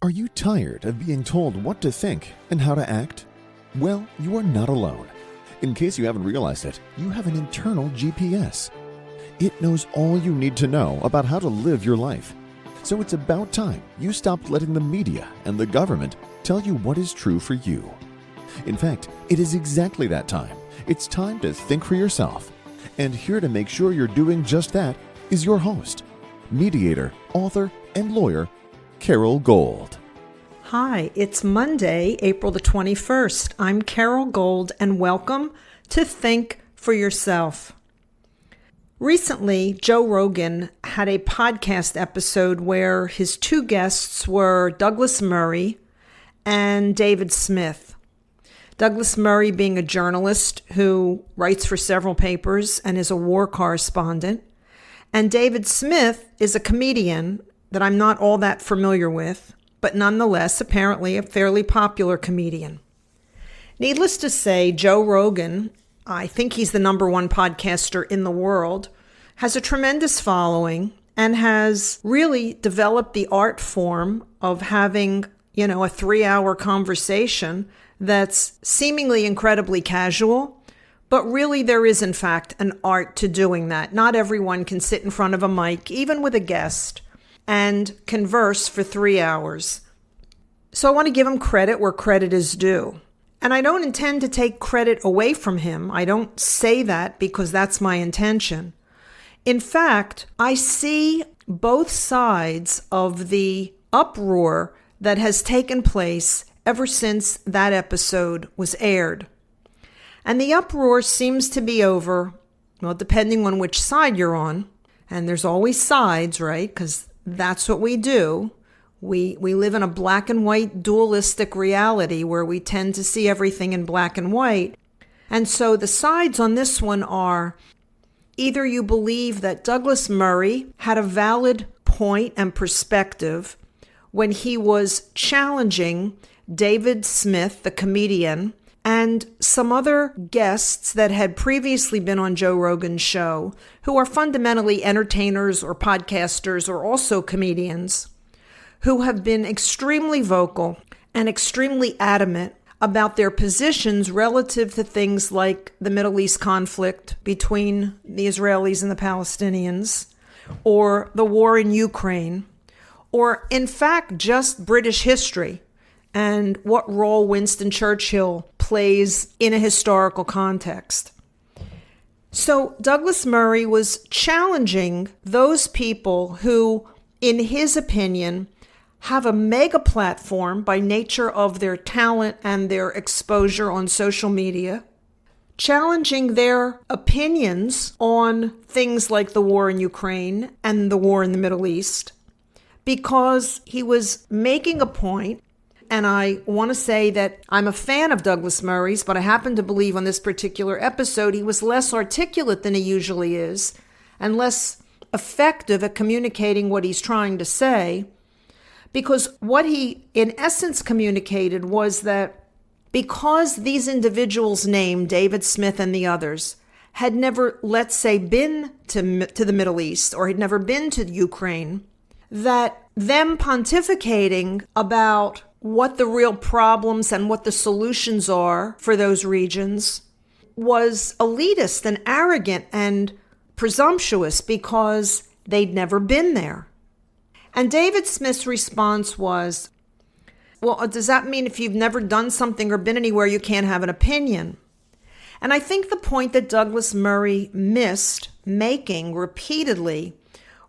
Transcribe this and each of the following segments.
Are you tired of being told what to think and how to act? Well, you are not alone. In case you haven't realized it, you have an internal GPS. It knows all you need to know about how to live your life. So it's about time you stopped letting the media and the government tell you what is true for you. In fact, it is exactly that time. It's time to think for yourself. And here to make sure you're doing just that is your host, mediator, author, and lawyer, Carol Gold. Hi, it's Monday, April the 21st. I'm Carol Gold, and welcome to Think for Yourself. Recently, Joe Rogan had a podcast episode where his two guests were Douglas Murray and David Smith. Douglas Murray being a journalist who writes for several papers and is a war correspondent, and David Smith is a comedian that I'm not all that familiar with, but nonetheless, apparently a fairly popular comedian. Needless to say, Joe Rogan, I think he's the number one podcaster in the world, has a tremendous following and has really developed the art form of having, a 3-hour conversation that's seemingly incredibly casual, but really there is in fact an art to doing that. Not everyone can sit in front of a mic, even with a guest, and converse for 3 hours. So I want to give him credit where credit is due. And I don't intend to take credit away from him. I don't say that because that's my intention. In fact, I see both sides of the uproar that has taken place ever since that episode was aired. And the uproar seems to be over, well, depending on which side you're on. And there's always sides, right? Because that's what we do. We live in a black and white dualistic reality where we tend to see everything in black and white. And so the sides on this one are either you believe that Douglas Murray had a valid point and perspective when he was challenging David Smith, the comedian, and some other guests that had previously been on Joe Rogan's show, who are fundamentally entertainers or podcasters or also comedians, who have been extremely vocal and extremely adamant about their positions relative to things like the Middle East conflict between the Israelis and the Palestinians, or the war in Ukraine, or in fact just British history and what role Winston Churchill plays in a historical context. So Douglas Murray was challenging those people who, in his opinion, have a mega platform by nature of their talent and their exposure on social media, challenging their opinions on things like the war in Ukraine and the war in the Middle East, because he was making a point. And I want to say that I'm a fan of Douglas Murray's, but I happen to believe on this particular episode he was less articulate than he usually is and less effective at communicating what he's trying to say, because what he in essence communicated was that because these individuals named, David Smith and the others, had never, let's say, been to the Middle East or had never been to Ukraine, that them pontificating about what the real problems and what the solutions are for those regions was elitist and arrogant and presumptuous because they'd never been there. And David Smith's response was, well, does that mean if you've never done something or been anywhere, you can't have an opinion? And I think the point that Douglas Murray missed making repeatedly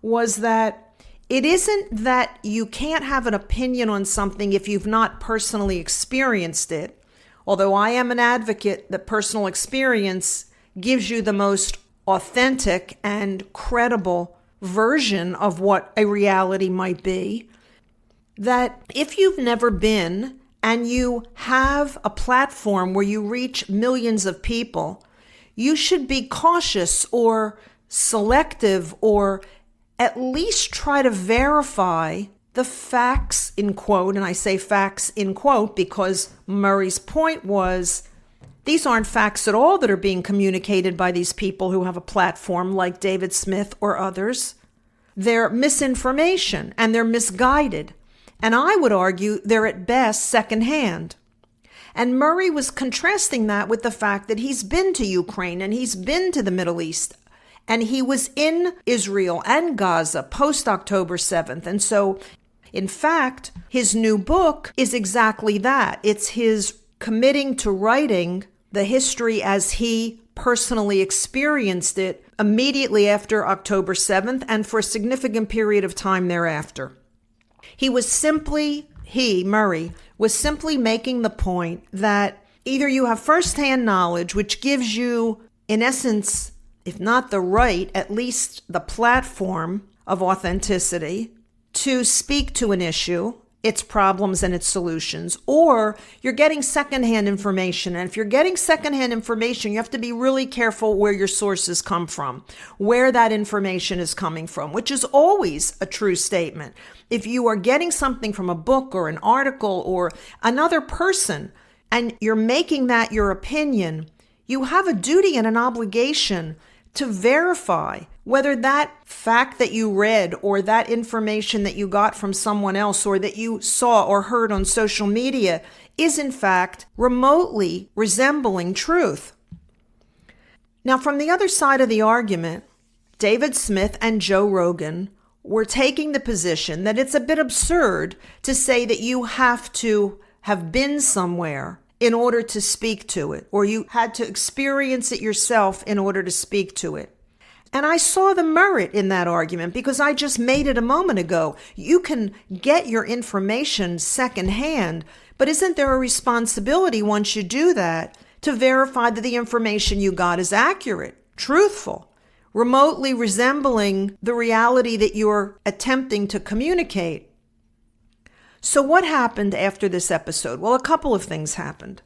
was that it isn't that you can't have an opinion on something if you've not personally experienced it, although I am an advocate that personal experience gives you the most authentic and credible version of what a reality might be, that if you've never been and you have a platform where you reach millions of people, you should be cautious or selective or at least try to verify the facts, in quote, and I say facts in quote because Murray's point was these aren't facts at all that are being communicated by these people who have a platform like David Smith or others. They're misinformation and they're misguided. And I would argue they're at best secondhand. And Murray was contrasting that with the fact that he's been to Ukraine and he's been to the Middle East. And he was in Israel and Gaza post-October 7th. And so, in fact, his new book is exactly that. It's his committing to writing the history as he personally experienced it immediately after October 7th and for a significant period of time thereafter. Murray, was simply making the point that either you have firsthand knowledge, which gives you, in essence, if not the right, at least the platform of authenticity to speak to an issue, its problems and its solutions, or you're getting secondhand information. And if you're getting secondhand information, you have to be really careful where your sources come from, where that information is coming from, which is always a true statement. If you are getting something from a book or an article or another person, and you're making that your opinion, you have a duty and an obligation to verify whether that fact that you read or that information that you got from someone else or that you saw or heard on social media is in fact remotely resembling truth. Now, from the other side of the argument, David Smith and Joe Rogan were taking the position that it's a bit absurd to say that you have to have been somewhere in order to speak to it, or you had to experience it yourself in order to speak to it. And I saw the merit in that argument because I just made it a moment ago. You can get your information secondhand, but isn't there a responsibility once you do that to verify that the information you got is accurate, truthful, remotely resembling the reality that you're attempting to communicate? So what happened after this episode? Well, a couple of things happened.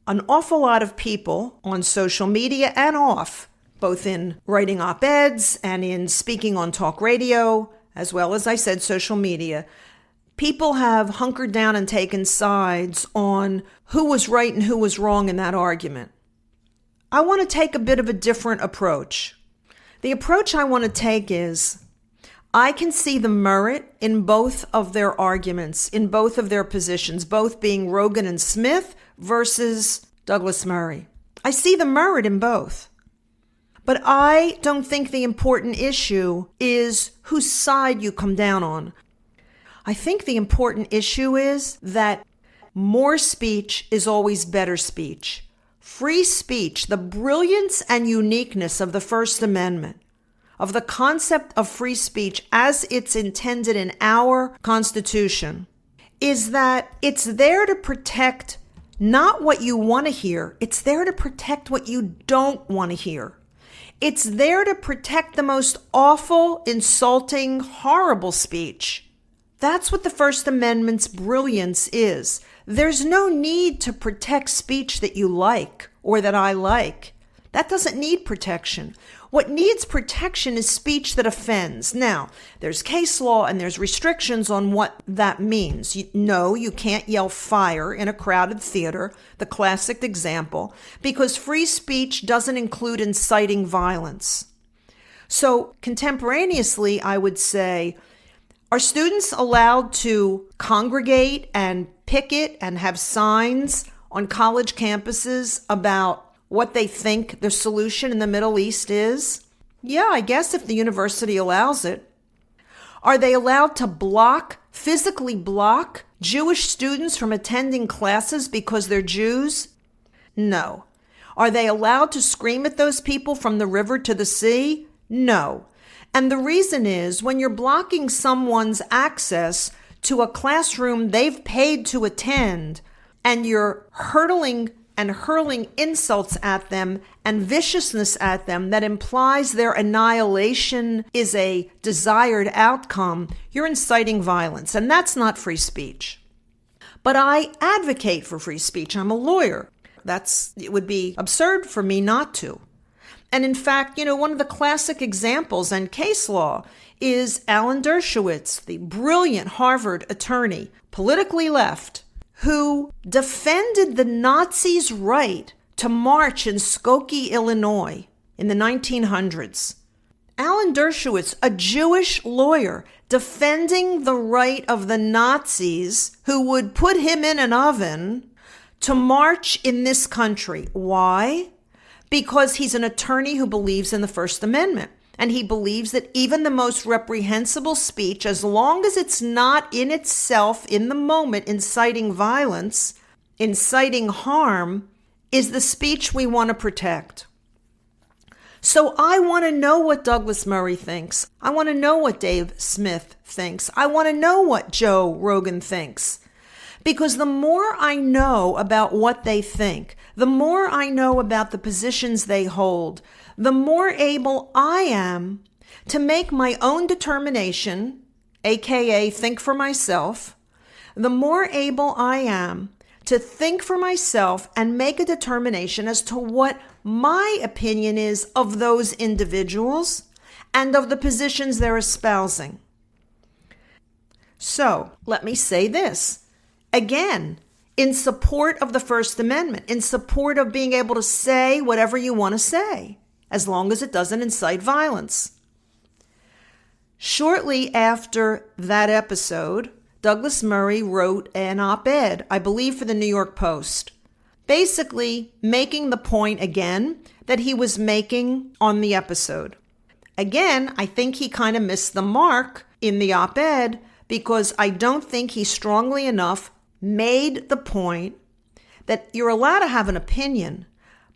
An awful lot of people on social media and off, both in writing op-eds and in speaking on talk radio, as well as I said, social media, people have hunkered down and taken sides on who was right and who was wrong in that argument. I want to take a bit of a different approach. The approach I want to take is, I can see the merit in both of their arguments, in both of their positions, both being Rogan and Smith versus Douglas Murray. I see the merit in both. But I don't think the important issue is whose side you come down on. I think the important issue is that more speech is always better speech. Free speech, the brilliance and uniqueness of the First Amendment, of the concept of free speech as it's intended in our Constitution, is that it's there to protect not what you want to hear, it's there to protect what you don't want to hear. It's there to protect the most awful, insulting, horrible speech. That's what the First Amendment's brilliance is. There's no need to protect speech that you like or that I like. That doesn't need protection. What needs protection is speech that offends. Now, there's case law and there's restrictions on what that means. You can't yell fire in a crowded theater, the classic example, because free speech doesn't include inciting violence. So contemporaneously, I would say, are students allowed to congregate and picket and have signs on college campuses about what they think the solution in the Middle East is? Yeah, I guess if the university allows it. Are they allowed to physically block Jewish students from attending classes because they're Jews? No. Are they allowed to scream at those people from the river to the sea? No. And the reason is, when you're blocking someone's access to a classroom they've paid to attend, and you're hurling insults at them and viciousness at them that implies their annihilation is a desired outcome, you're inciting violence, and that's not free speech. But I advocate for free speech. I'm a lawyer. It would be absurd for me not to. And in fact, one of the classic examples and case law is Alan Dershowitz, the brilliant Harvard attorney, politically left, who defended the Nazis' right to march in Skokie, Illinois in the 1900s. Alan Dershowitz, a Jewish lawyer, defending the right of the Nazis who would put him in an oven to march in this country. Why? Because he's an attorney who believes in the First Amendment. And he believes that even the most reprehensible speech, as long as it's not in itself, in the moment, inciting violence, inciting harm, is the speech we want to protect. So I want to know what Douglas Murray thinks. I want to know what Dave Smith thinks. I want to know what Joe Rogan thinks. Because the more I know about what they think, the more I know about the positions they hold, the more able I am to make my own determination, aka think for myself, the more able I am to think for myself and make a determination as to what my opinion is of those individuals and of the positions they're espousing. So, let me say this. Again, in support of the First Amendment, in support of being able to say whatever you want to say, as long as it doesn't incite violence. Shortly after that episode, Douglas Murray wrote an op-ed, I believe for the New York Post, basically making the point again that he was making on the episode. Again, I think he kind of missed the mark in the op-ed because I don't think he strongly enough made the point that you're allowed to have an opinion,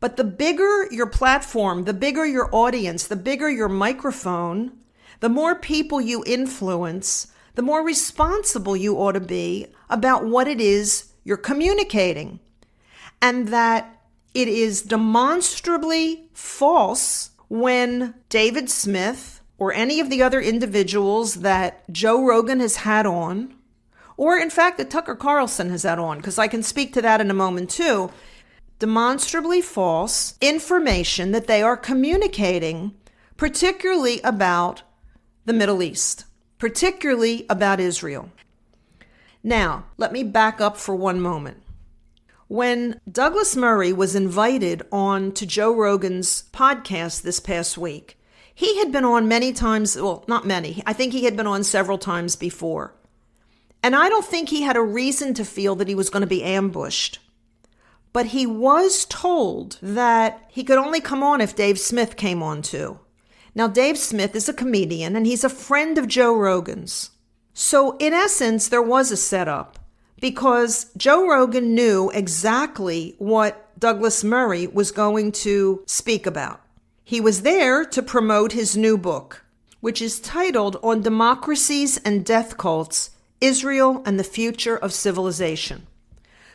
but the bigger your platform, the bigger your audience, the bigger your microphone, the more people you influence, the more responsible you ought to be about what it is you're communicating. And that it is demonstrably false when David Smith or any of the other individuals that Joe Rogan has had on, or in fact that Tucker Carlson has had on, because I can speak to that in a moment too, demonstrably false information that they are communicating, particularly about the Middle East, particularly about Israel. Now, let me back up for one moment. When Douglas Murray was invited on to Joe Rogan's podcast this past week, he had been on many times, well, not many, I think he had been on several times before. And I don't think he had a reason to feel that he was going to be ambushed. But he was told that he could only come on if Dave Smith came on too. Now, Dave Smith is a comedian and he's a friend of Joe Rogan's. So in essence, there was a setup because Joe Rogan knew exactly what Douglas Murray was going to speak about. He was there to promote his new book, which is titled On Democracies and Death Cults, Israel and the Future of Civilization.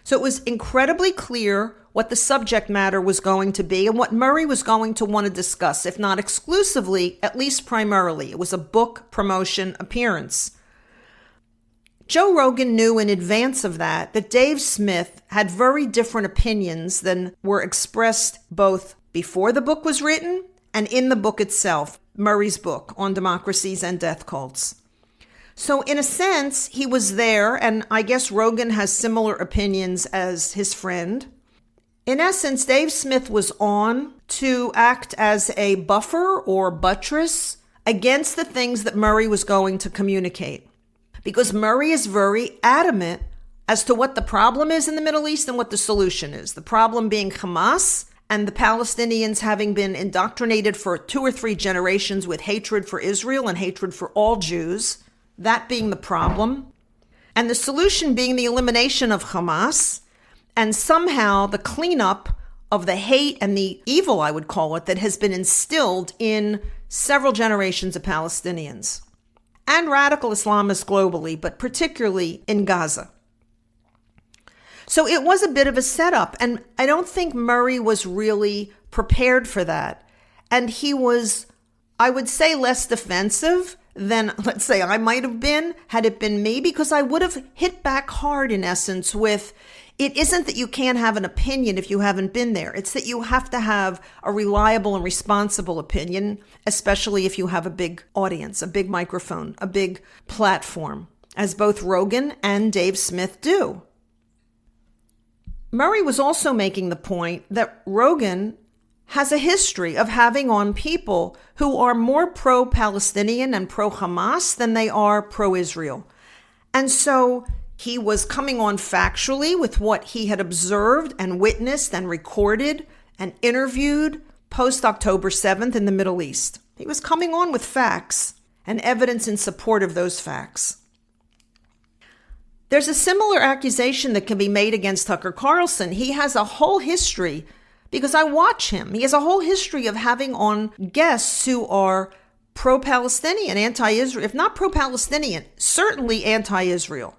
So it was incredibly clear what the subject matter was going to be and what Murray was going to want to discuss, if not exclusively, at least primarily. It was a book promotion appearance. Joe Rogan knew in advance of that Dave Smith had very different opinions than were expressed both before the book was written and in the book itself, Murray's book on democracies and death cults. So in a sense, he was there, and I guess Rogan has similar opinions as his friend. In essence, Dave Smith was on to act as a buffer or buttress against the things that Murray was going to communicate. Because Murray is very adamant as to what the problem is in the Middle East and what the solution is. The problem being Hamas and the Palestinians having been indoctrinated for 2 or 3 generations with hatred for Israel and hatred for all Jews. That being the problem, and the solution being the elimination of Hamas, and somehow the cleanup of the hate and the evil, I would call it, that has been instilled in several generations of Palestinians, and radical Islamists globally, but particularly in Gaza. So it was a bit of a setup, and I don't think Murray was really prepared for that. And he was, I would say, less defensive than, let's say, I might have been had it been me, because I would have hit back hard in essence with, it isn't that you can't have an opinion if you haven't been there. It's that you have to have a reliable and responsible opinion, especially if you have a big audience, a big microphone, a big platform, as both Rogan and Dave Smith do. Murray was also making the point that Rogan has a history of having on people who are more pro-Palestinian and pro-Hamas than they are pro-Israel. And so he was coming on factually with what he had observed and witnessed and recorded and interviewed post-October 7th in the Middle East. He was coming on with facts and evidence in support of those facts. There's a similar accusation that can be made against Tucker Carlson. He has a whole history, because I watch him, he has a whole history of having on guests who are pro-Palestinian, anti-Israel, if not pro-Palestinian, certainly anti-Israel.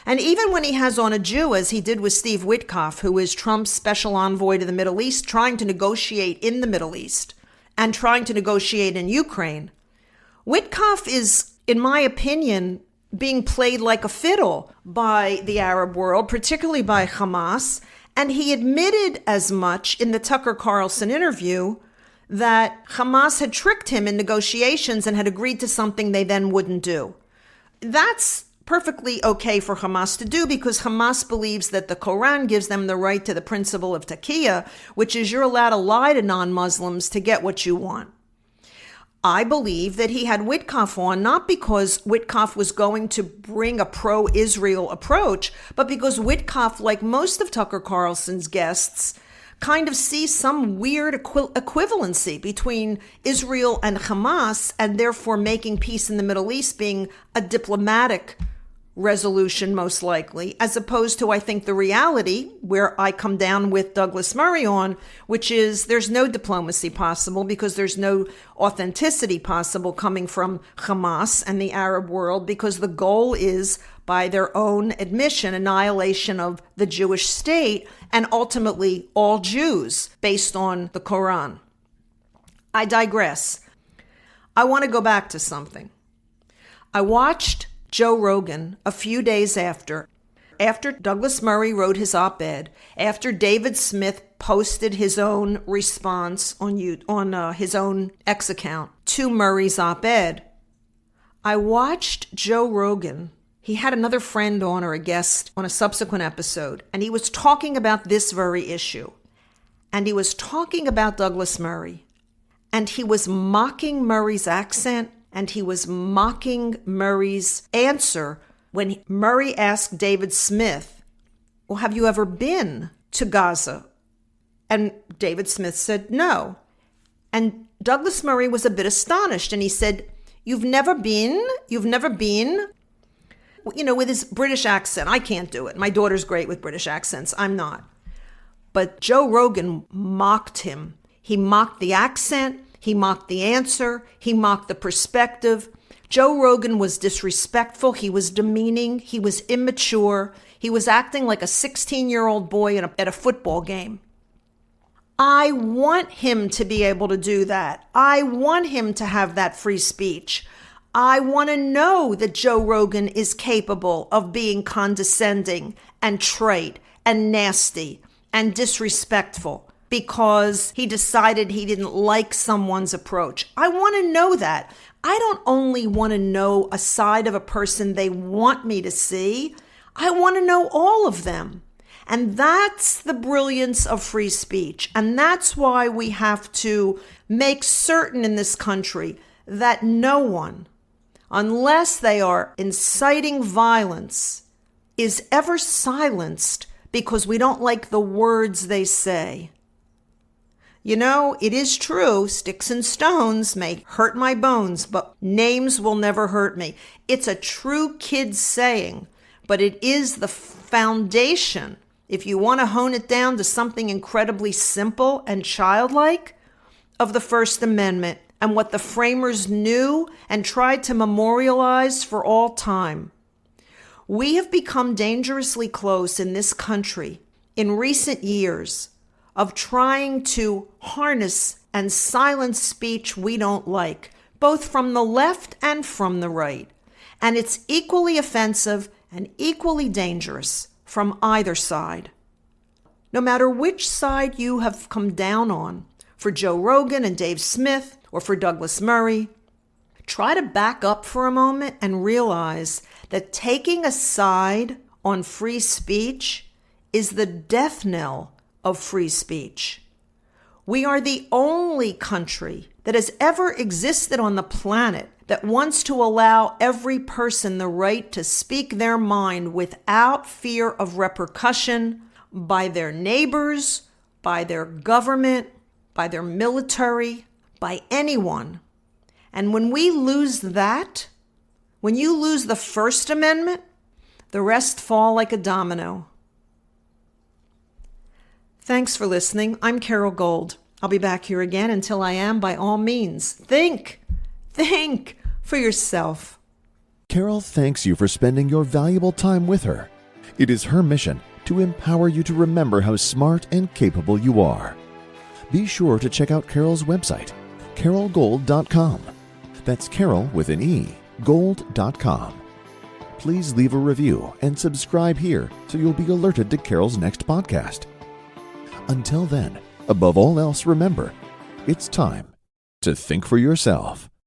And even when he has on a Jew, as he did with Steve Witkoff, who is Trump's special envoy to the Middle East, trying to negotiate in the Middle East and trying to negotiate in Ukraine, Witkoff is, in my opinion, being played like a fiddle by the Arab world, particularly by Hamas. And he admitted as much in the Tucker Carlson interview that Hamas had tricked him in negotiations and had agreed to something they then wouldn't do. That's perfectly okay for Hamas to do, because Hamas believes that the Quran gives them the right to the principle of taqiyya, which is you're allowed to lie to non-Muslims to get what you want. I believe that he had Witkoff on not because Witkoff was going to bring a pro-Israel approach, but because Witkoff, like most of Tucker Carlson's guests, kind of sees some weird equivalency between Israel and Hamas, and therefore making peace in the Middle East being a diplomatic resolution, most likely, as opposed to, I think, the reality where I come down with Douglas Murray on, which is there's no diplomacy possible because there's no authenticity possible coming from Hamas and the Arab world, because the goal is, by their own admission, annihilation of the Jewish state and ultimately all Jews based on the Quran. I digress. I want to go back to something. I watched Joe Rogan a few days after Douglas Murray wrote his op-ed, after David Smith posted his own response on his own X account to Murray's op-ed. I watched Joe Rogan. He had another friend on, or a guest on a subsequent episode, and he was talking about this very issue. And he was talking about Douglas Murray. And he was mocking Murray's accent, and he was mocking Murray's answer when Murray asked David Smith, well, have you ever been to Gaza? And David Smith said, no. And Douglas Murray was a bit astonished, and he said, you've never been? You've never been? You know, with his British accent. I can't do it. My daughter's great with British accents. I'm not. But Joe Rogan mocked him. He mocked the accent. He mocked the answer. He mocked the perspective. Joe Rogan was disrespectful. He was demeaning. He was immature. He was acting like a 16-year-old boy at a football game. I want him to be able to do that. I want him to have that free speech. I want to know that Joe Rogan is capable of being condescending and trite and nasty and disrespectful because he decided he didn't like someone's approach. I want to know that. I don't only want to know a side of a person they want me to see. I want to know all of them. And that's the brilliance of free speech. And that's why we have to make certain in this country that no one, unless they are inciting violence, is ever silenced because we don't like the words they say. You know, it is true, sticks and stones may hurt my bones, but names will never hurt me. It's a true kid saying, but it is the foundation. If you want to hone it down to something incredibly simple and childlike, of the First Amendment and what the framers knew and tried to memorialize for all time. We have become dangerously close in this country in recent years of trying to harness and silence speech we don't like, both from the left and from the right. And it's equally offensive and equally dangerous from either side. No matter which side you have come down on, for Joe Rogan and Dave Smith, or for Douglas Murray, try to back up for a moment and realize that taking a side on free speech is the death knell of free speech. We are the only country that has ever existed on the planet that wants to allow every person the right to speak their mind without fear of repercussion by their neighbors, by their government, by their military, by anyone. And when we lose that, when you lose the First Amendment, the rest fall like a domino. Thanks for listening. I'm Carol Gold. I'll be back here again. Until I am, by all means, think for yourself. Carol thanks you for spending your valuable time with her. It is her mission to empower you to remember how smart and capable you are. Be sure to check out Carol's website, carolgold.com. That's Carol with an E, gold.com. Please leave a review and subscribe here so you'll be alerted to Carol's next podcast. Until then, above all else, remember, it's time to think for yourself.